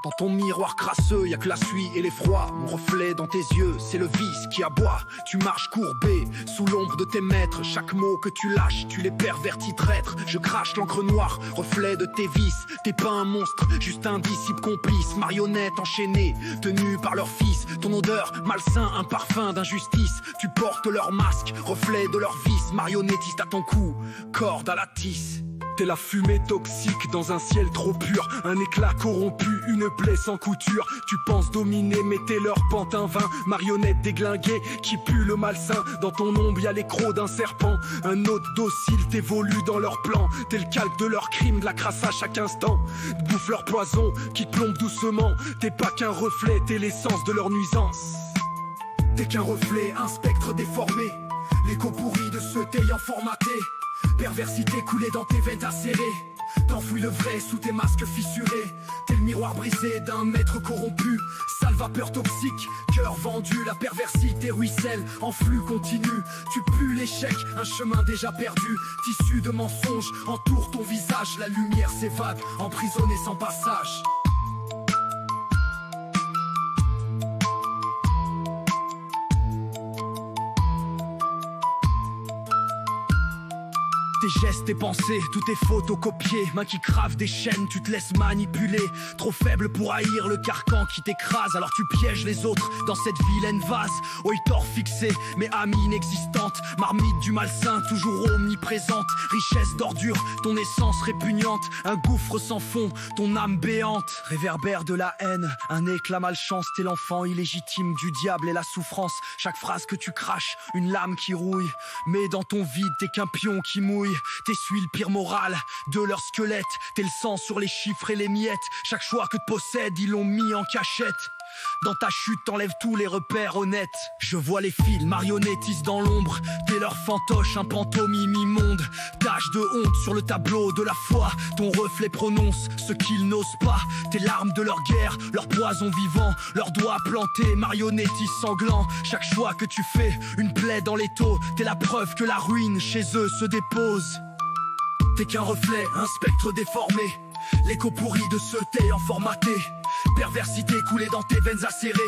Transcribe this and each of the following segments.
Dans ton miroir crasseux, y'a que la suie et l'effroi. Mon reflet dans tes yeux, c'est le vice qui aboie. Tu marches courbé, sous l'ombre de tes maîtres. Chaque mot que tu lâches, tu les pervertis traîtres. Je crache l'encre noire, reflet de tes vices. T'es pas un monstre, juste un disciple complice. Marionnette enchaînée, tenue par leur fils. Ton odeur, malsain, un parfum d'injustice. Tu portes leur masque, reflet de leur vice. Marionnettiste à ton cou, corde à la tisse. T'es la fumée toxique dans un ciel trop pur. Un éclat corrompu, une plaie sans couture. Tu penses dominer mais t'es leur pantin vain. Marionnette déglinguée qui pue le malsain. Dans ton ombre y'a les crocs d'un serpent. Un hôte docile t'évolue dans leur plan. T'es le calque de leurs crimes, de la crasse à chaque instant. Bouffe leur poison qui te plombe doucement. T'es pas qu'un reflet, t'es l'essence de leur nuisance. T'es qu'un reflet, un spectre déformé. L'écho pourri de ceux t'ayant formaté. Perversité coulée dans tes veines acérées. T'enfouis le vrai sous tes masques fissurés. T'es le miroir brisé d'un maître corrompu. Sale vapeur toxique, cœur vendu. La perversité ruisselle en flux continu. Tu pues l'échec, un chemin déjà perdu. Tissu de mensonges entoure ton visage. La lumière s'évade, emprisonnée sans passage. Tes gestes, tes pensées, tout est photocopié. Main qui crave des chaînes, tu te laisses manipuler. Trop faible pour haïr le carcan qui t'écrase. Alors tu pièges les autres dans cette vilaine vase. Œil tort fixé, mais âme inexistante. Marmite du malsain, toujours omniprésente. Richesse d'ordure, ton essence répugnante. Un gouffre sans fond, ton âme béante. Réverbère de la haine, un éclat malchance. T'es l'enfant illégitime du diable et la souffrance. Chaque phrase que tu craches, une lame qui rouille. Mais dans ton vide, t'es qu'un pion qui mouille. T'essuies le pire moral de leur squelette. T'es le sang sur les chiffres et les miettes. Chaque choix que te possèdes, ils l'ont mis en cachette. Dans ta chute, t'enlèves tous les repères honnêtes. Je vois les fils marionnettistes dans l'ombre. T'es leur fantoche, un pantomime immonde. Tache de honte sur le tableau de la foi. Ton reflet prononce ce qu'ils n'osent pas. T'es l'arme de leur guerre, leur poison vivant. Leurs doigts plantés, marionnettistes sanglants. Chaque choix que tu fais, une plaie dans l'étau. T'es la preuve que la ruine chez eux se dépose. T'es qu'un reflet, un spectre déformé. L'écho pourri de ceux t'ayant formaté. Perversité coulée dans tes veines acérées.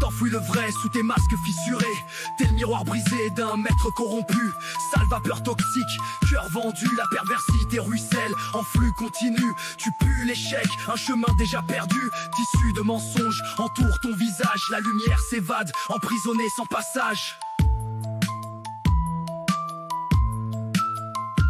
T'enfouis le vrai sous tes masques fissurés. T'es le miroir brisé d'un maître corrompu. Sale vapeur toxique, cœur vendu. La perversité ruisselle en flux continu. Tu pues l'échec, un chemin déjà perdu. Tissu de mensonges entoure ton visage. La lumière s'évade, emprisonnée sans passage.